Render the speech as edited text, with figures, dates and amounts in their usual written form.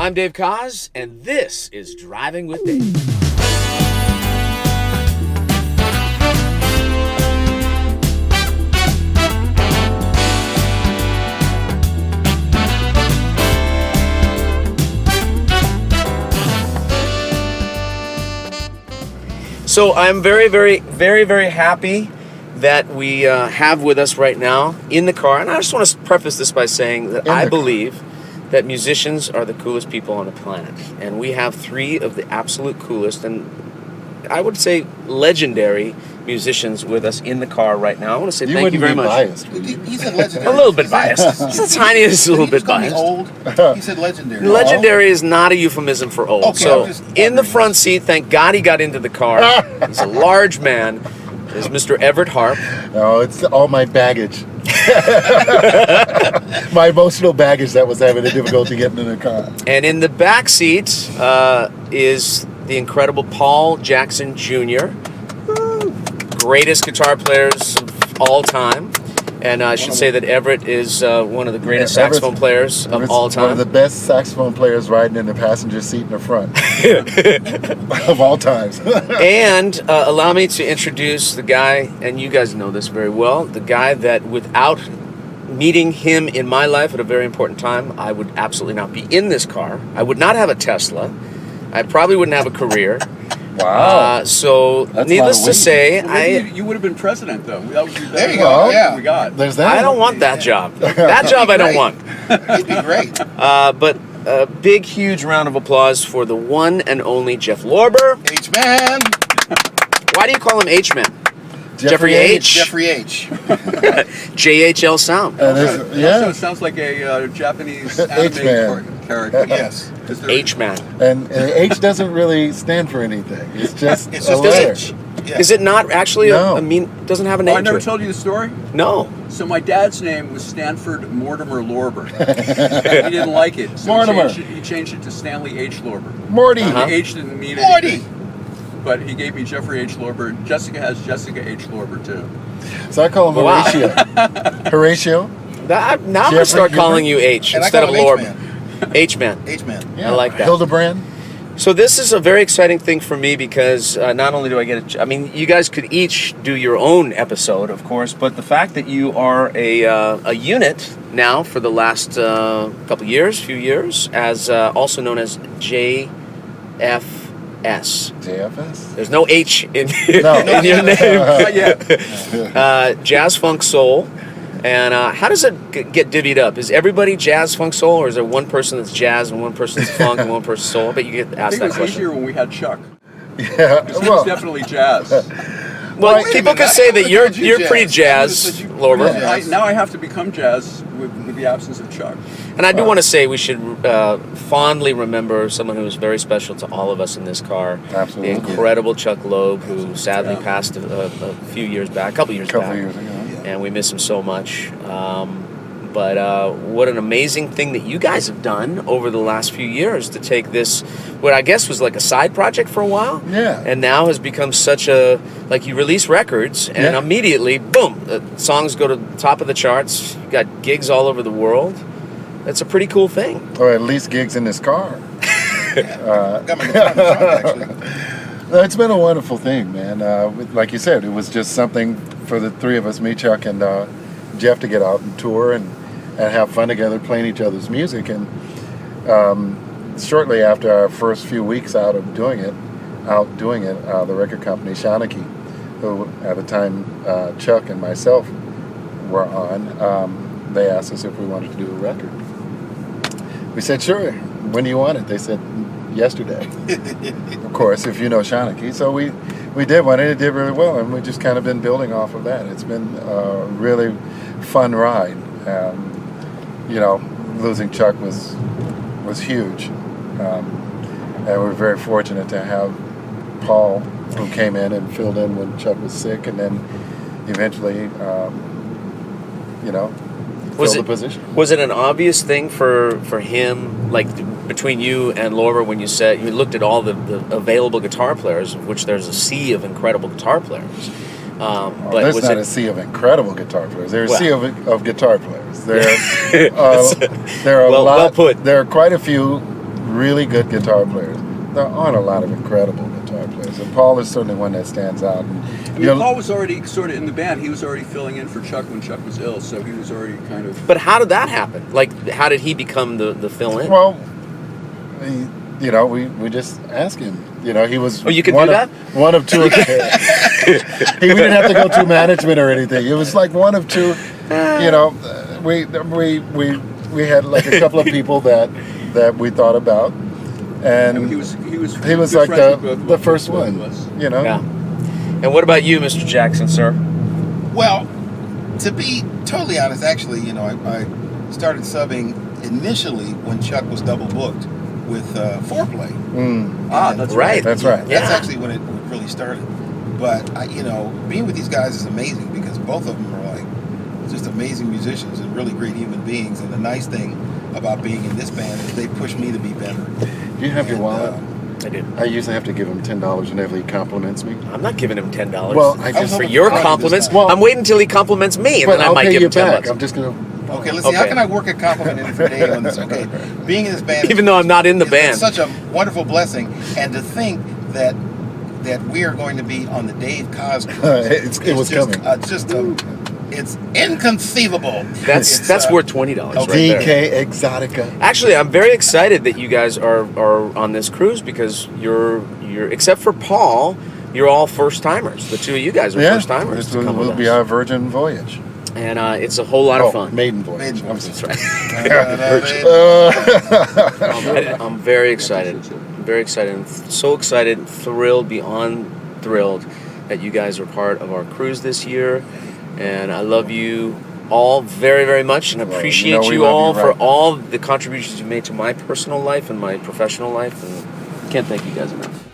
I'm Dave Koz, and this is Driving with Dave. So I'm very, very, very, very happy that we have with us right now in the car. And I just want to preface this by saying that I believe that musicians are the coolest people on the planet. And we have three of the absolute coolest and I would say legendary musicians with us in the car right now. I want to say thank you very much. Biased. He said legendary. A little bit biased. Just the tiniest little bit biased. Old? He said legendary. Legendary is not a euphemism for old. Okay, so in the front seat, thank God he got into the car. He's a large man. Is Mr. Everette Harp. No, it's all my baggage. My emotional baggage that was having a difficulty getting in the car. And in the back seat is the incredible Paul Jackson Jr., greatest guitar players of all time. And I should say that Everette is one of the greatest saxophone players of all time. One of the best saxophone players riding in the passenger seat in the front of all times. And allow me to introduce the guy, and you guys know this very well, the guy that without meeting him in my life at a very important time, I would absolutely not be in this car. I would not have a Tesla. I probably wouldn't have a career. Wow. So, that's needless to say, you would have been president, though. There you go. Yeah. We got. There's that. I don't want that job. That job I don't want. It'd be great. But a big, huge round of applause for the one and only Jeff Lorber. H-Man. Why do you call him H-Man? Jeffrey H. Jeffrey H. JHL sound. Also, it sounds like a Japanese anime character. Yes. H-Man. And H doesn't really stand for anything. It's just It's a just letter. H. Yeah. Is it not actually No. doesn't have a Oh, name I never to it? told you the story? No. So my dad's name was Stanford Mortimer Lorber. He didn't like it, so Mortimer. he changed it to Stanley H. Lorber. Morty. The H didn't mean Morty. anything. But he gave me Jeffrey H. Lorber. Jessica has Jessica H. Lorber, too. So I call him Wow. Horatio. Horatio? Now I'm going to Jeffrey, start calling you H And I instead of call him Lorber. H-Man. H-Man. I like that. Hildebrand. So this is a very exciting thing for me because not only do I get I mean, you guys could each do your own episode, of course, but the fact that you are a unit now for the last few years, as also known as JFS. JFS? There's no H in, No. in your name. Not yet. Jazz Funk Soul. And how does it get divvied up? Is everybody jazz, funk, soul, or is there one person that's jazz and one person that's funk and one person soul? I bet you get I asked think that it was question. easier when we had Chuck. Yeah. Because he was definitely jazz. Well, Wait a people minute, can I say that thought you're you pretty jazz. jazz, Lorber. Yeah. Now I have to become jazz with the absence of Chuck. And I do want to say we should fondly remember someone who was very special to all of us in this car. Absolutely. The incredible Chuck Loeb, who sadly passed a couple years back. A couple years ago. And we miss him so much. But what an amazing thing that you guys have done over the last few years to take this, what I guess was like a side project for a while. Yeah. And now has become such a, like you release records and immediately, boom, the songs go to the top of the charts. You got gigs all over the world. That's a pretty cool thing. Or at least gigs in this car. Got my guitar in the front, actually. No, it's been a wonderful thing, man. Like you said, it was just something for the three of us, me, Chuck, and Jeff, to get out and tour and have fun together, playing each other's music. And shortly after our first few weeks out doing it, the record company Shanachie, who at the time Chuck and myself were on, they asked us if we wanted to do a record. We said, sure. When do you want it? They said, yesterday. Of course, if you know Shanachie. So we did one, and it did really well, and we've just kind of been building off of that. It's been a really fun ride. Losing Chuck was huge, and we're very fortunate to have Paul, who came in and filled in when Chuck was sick, and then eventually, filled the position. Was it an obvious thing for him, like between you and Lorber, when you said you looked at all the available guitar players, of which there's a sea of incredible guitar players? But there's not a sea of incredible guitar players. There's a sea of guitar players. There are a lot. Well put. There are quite a few really good guitar players. There aren't a lot of incredible guitar players, and Paul is certainly one that stands out. And, I mean, Paul was already sort of in the band. He was already filling in for Chuck when Chuck was ill, so he was already kind of... But how did that happen? Like, how did he become the fill-in? Well, we just asked him. He was. Oh, you can do that? One of two. We didn't have to go through management or anything. It was like one of two. We had like a couple of people that we thought about, and he was like the first one. Yeah. And what about you, Mr. Jackson, sir? Well, to be totally honest, actually, I started subbing initially when Chuck was double booked with Foreplay. That's right. That's right. That's actually when it really started. But being with these guys is amazing because both of them are like just amazing musicians and really great human beings. And the nice thing about being in this band is they push me to be better. Do you have your wallet? I do. I usually have to give him $10 whenever he compliments me. I'm not giving him $10. Well, for your compliments. Well, I'm waiting until he compliments me, and then I I'll might pay give you him $10. back. I'm just gonna. Okay, let's see. How can I work a compliment in for Dave on this? Okay, being in this band, even though I'm not in the band, it's such a wonderful blessing, and to think that we are going to be on the Dave Cos cruise. It was coming. It's inconceivable. That's worth $20 right DK there. Exotica. Actually, I'm very excited that you guys are on this cruise because you're except for Paul, you're all first timers. The two of you guys are first timers. This will be our virgin voyage. And it's a whole lot of fun. Maiden voyage. That's right. Right. I'm very excited. Very excited. I'm so excited, thrilled, beyond thrilled that you guys are part of our cruise this year. And I love you all very, very much and appreciate you all for all the contributions you've made to my personal life and my professional life. And can't thank you guys enough.